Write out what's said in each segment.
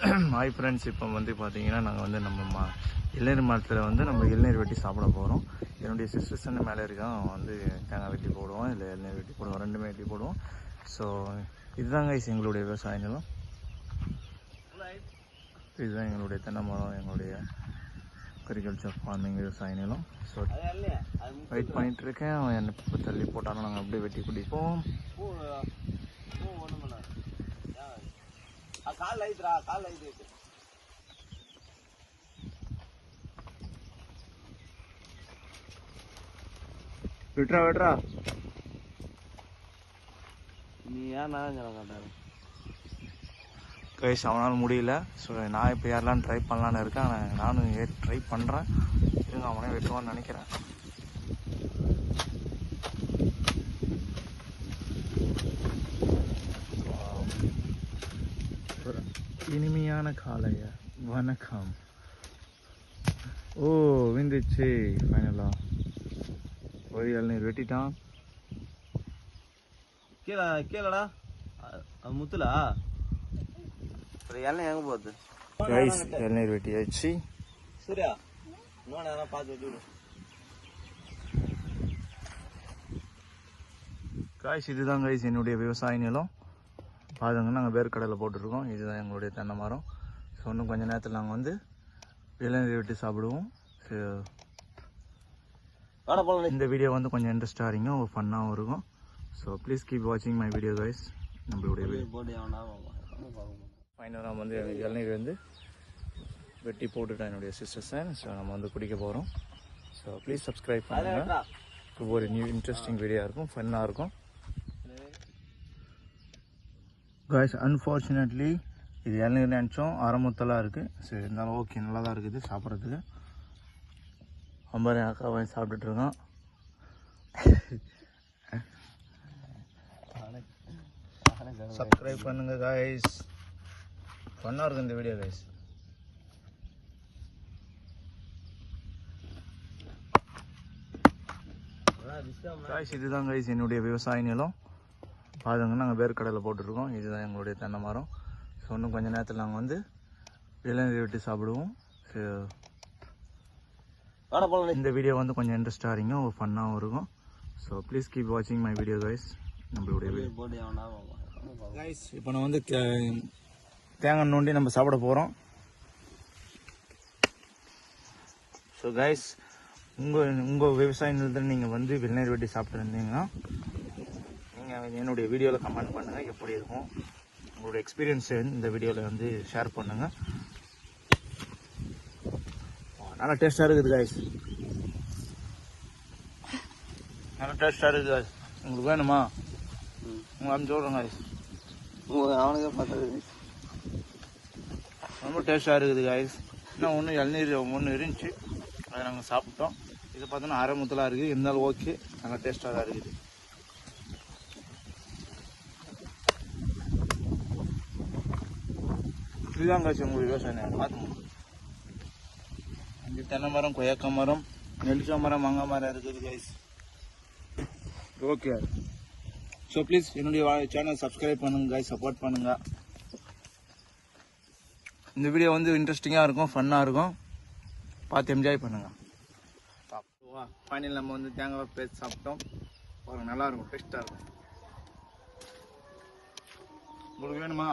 Hi friends, இப்போ வந்து பார்த்தீங்கன்னா நாங்கள் வந்து நம்ம இளநீர் மரத்தில் வந்து நம்ம இளநீர் வெட்டி சாப்பிட போகிறோம். என்னுடைய சிஸ்டர்ஸ் வந்து மேலே இருக்கான், அவன் வந்து தேங்காய் வெட்டி போடுவோம், இல்லை இளநீர் வெட்டி போடுவோம், ரெண்டுமே வெட்டி போடுவோம். ஸோ இதுதாங்க எங்களுடைய விவசாய நிலம். இதுதான் எங்களுடைய தென்னை மரம், எங்களுடைய அக்ரிகல்ச்சர் ஃபார்மிங் விவசாய நிலம். ஸோ வெயிட் பண்ணிகிட்ருக்கேன், அவன் என்னை இப்போ தள்ளி போட்டாலும் நாங்கள் அப்படியே வெட்டி குடிப்போம். விட்ரா விட்ரா நீ ஏன் நான் கைஸ் அவனால் முடியல. ஸோ நான் இப்போ யாரெல்லாம் ட்ரை பண்ணலான்னு இருக்கேன். நானும் ட்ரை பண்ணுறேன். இருங்க, அவனே வெட்டுவான்னு நினைக்கிறேன். இனிமையான காலைய வணக்கம். ஓ விந்துச்சு ஃபைனலாக ஒரு இளநீர் வெட்டிட்டான். கீழடா அது முத்துலா எல்லாம் எங்க போகுது? கைஸ் இளநீர் வெட்டியாச்சு. சரியா இன்னொன்று பார்த்து வெட்டி விடு. கைஸ் இதுதான் கைஸ் என்னுடைய விவசாய நிலம். பாருங்க, நாங்கள் வேர்க்கடலை போட்டுருக்கோம். இதுதான் எங்களுடைய தென்னை மரம். ஸோ இன்னும் கொஞ்சம் நேரத்தில் நாங்கள் வந்து இளநீர் வெட்டி சாப்பிடுவோம். இந்த வீடியோ வந்து கொஞ்சம் இன்ட்ரெஸ்டாக இருக்கும், ஃபன்னாகவும் இருக்கும். ஸோ ப்ளீஸ் கீப் வாட்சிங் மை வீடியோ கைஸ். நம்மளுடைய ஃபைனலாக வந்து இளநீர் வந்து வெட்டி போட்டுட்டேன் என்னுடைய சிஸ்டர்ஸை. ஸோ நம்ம வந்து குடிக்க போகிறோம். ஸோ ப்ளீஸ் சப்ஸ்கிரைப் பண்ணுங்கள். ஒவ்வொரு நியூ இன்ட்ரெஸ்டிங் வீடியோ இருக்கும், ஃபன்னாக இருக்கும். காய்ஸ் அன்ஃபார்ச்சுனேட்லி இது இளநீர் நினச்சோம், அரைமுத்தலாக இருக்குது. சரி இருந்தாலும் ஓகே, நல்லா தான் இருக்குது சாப்பிட்றதுக்கு. அம்பாரி அக்கா வாங்கி சாப்பிட்டுட்ருக்கான். சப்ஸ்கிரைப் பண்ணுங்க காய்ஸ், ஃபன்னாக இருக்கும் இந்த வீடியோ காய்ஸ். காய்ஸ் இதுதான் காய்ஸ் என்னுடைய விவசாய நிலம். பாருங்க, நாங்கள் வேர்க்கடலை போட்டுருக்கோம். இதுதான் எங்களுடைய தென்னை மரம். ஸோ இன்னும் கொஞ்சம் நேரத்தில் நாங்கள் வந்து இளநீர் வெட்டி சாப்பிடுவோம். இந்த வீடியோ வந்து கொஞ்சம் இன்ட்ரெஸ்டாக இருக்கும், ஃபன்னாகவும் இருக்கும். ஸோ ப்ளீஸ் கீப் வாட்சிங் மை வீடியோ கைஸ். நம்மளுடைய கைஸ் இப்போ நான் வந்து தேங்காய் நோண்டி நம்ம சாப்பிட போகிறோம். ஸோ கைஸ் உங்கள் விவசாய நிலத்தில் நீங்கள் வந்து இளநீர் வெட்டி சாப்பிட்டு இருந்தீங்கன்னா நீங்கள் என்னுடைய வீடியோவில் கமெண்ட் பண்ணுங்கள், எப்படி இருக்கும் உங்களுடைய எக்ஸ்பீரியன்ஸை இந்த வீடியோவில் வந்து ஷேர் பண்ணுங்கள். நல்லா டேஸ்ட்டாக இருக்குது காய்ஸ், நல்லா டேஸ்ட்டாக இருக்குது காய்ஸ். உங்களுக்கு வேணுமா? உங்களுக்கு அனுப்பிச்சு விட்றேன் காய்ஸ். அவனுக்கே பார்த்தது ரொம்ப டேஸ்ட்டாக இருக்குது காய்ஸ். இன்னும் ஒன்று இளநீர் ஒன்று இருந்துச்சு, அதை நாங்கள் சாப்பிட்டோம். இது பார்த்தோன்னா அரை முத்தலாக இருக்குது, இருந்தாலும் ஓகே, நல்லா டேஸ்ட்டாக தான் இருக்குது. இதுதான் காய்ச்சி உங்களுக்கு விவசாயம் பார்த்துங்க. இங்கே தென்னை மரம், கொய்யாக்காய் மரம், நெல்லிச்சா மரம், மாங்காய் மரம் இருக்குது கைஸ். ஓகே, ஸோ ப்ளீஸ் என்னுடைய சேனல் சப்ஸ்கிரைப் பண்ணுங்க கைஸ், சப்போர்ட் பண்ணுங்க. இந்த வீடியோ வந்து இன்ட்ரெஸ்டிங்காக இருக்கும், ஃபன்னாக இருக்கும், பார்த்து என்ஜாய் பண்ணுங்க. ஃபைனல் நம்ம வந்து தேங்காய் பேஸ்ட் சாப்பிட்டோம். பாருங்க, நல்லா இருக்கும், டேஸ்ட்டாக இருக்கும். உங்களுக்கு வேணுமா?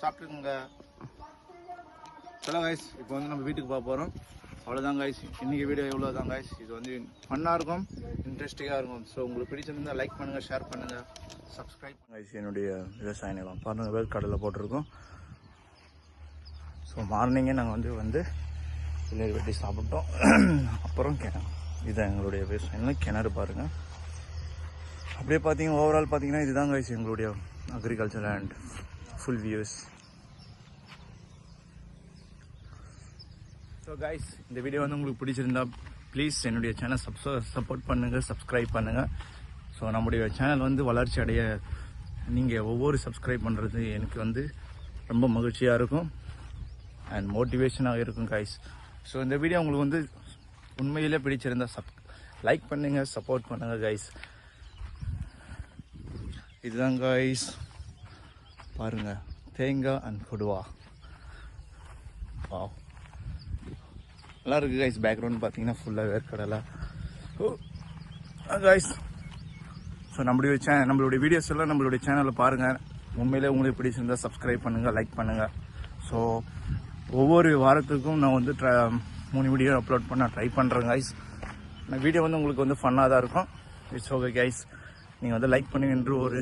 சாப்பிட்டுக்குங்க. ஹலோ கைஸ், இப்போ வந்து நம்ம வீட்டுக்கு போக போகிறோம். அவ்வளோதான் கைஸ், இன்றைக்கி வீடியோ எவ்வளோ தான் கைஸ். இது வந்து ஃபன்னாக இருக்கும், இன்ட்ரெஸ்டிங்காக இருக்கும். ஸோ உங்களுக்கு பிடிச்சிருந்தால் லைக் பண்ணுங்கள், ஷேர் பண்ணுங்கள், சப்ஸ்கிரைப் பண்ணுங்கள் கைஸ். என்னுடைய விவசாய நிலம் பாருங்கள், வேர்க்கடலை போட்டிருக்கோம். ஸோ மார்னிங்கே நாங்கள் வந்து இளநீர் வெட்டி சாப்பிட்டோம். அப்புறம் இதுதான் எங்களுடைய விவசாய நிலம். கிணறு பாருங்கள். அப்படியே பார்த்தீங்கன்னா ஓவரால் பார்த்தீங்கன்னா இதுதான் கைஸ் எங்களுடைய agriculture and full views. So guys இந்த வீடியோ வந்து உங்களுக்கு பிடிச்சிருந்தா ப்ளீஸ் என்னுடைய சேனல் சப்போர்ட் பண்ணுங்கள், சப்ஸ்கிரைப் பண்ணுங்கள். ஸோ நம்முடைய சேனல் வந்து வளர்ச்சி அடைய நீங்கள் ஒவ்வொரு சப்ஸ்கிரைப் பண்ணுறது எனக்கு வந்து ரொம்ப மகிழ்ச்சியாக இருக்கும் அண்ட் மோட்டிவேஷனாக இருக்கும் கைஸ். ஸோ இந்த வீடியோ உங்களுக்கு வந்து உண்மையிலே பிடிச்சிருந்தா லைக் பண்ணுங்கள், சப்போர்ட் பண்ணுங்கள் கைஸ். இதுதான் கைஸ் பாருங்கள், தேங்காய் அண்ட் கொடுவா. Wow. நல்லா இருக்குது கைஸ். பேக்ரவுண்ட் பார்த்தீங்கன்னா ஃபுல்லாக வேர்க்கடலை. கைஸ், ஸோ நம்மளுடைய வீடியோஸ் எல்லாம் நம்மளுடைய சேனலில் பாருங்கள். உண்மையிலே உங்களுக்கு பிடிச்சிருந்தால் சப்ஸ்கிரைப் பண்ணுங்கள், லைக் பண்ணுங்கள். ஸோ ஒவ்வொரு வாரத்துக்கும் நான் வந்து 3 வீடியோ அப்லோட் பண்ண ட்ரை பண்ணுறேன் கைஸ். நான் வீடியோ வந்து உங்களுக்கு வந்து ஃபன்னாக தான் இருக்கும். It's okay guys. நீங்கள் வந்து லைக் பண்ணுங்கன்ற ஒரு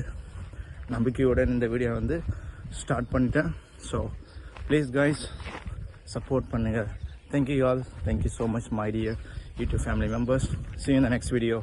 நம்பிக்கையுடன் இந்த வீடியோ வந்து ஸ்டார்ட் பண்ணிட்டேன். ஸோ ப்ளீஸ் கைஸ் சப்போர்ட் பண்ணுங்கள். Thank you all. Thank you so much my dear YouTube family members. See you in the next video.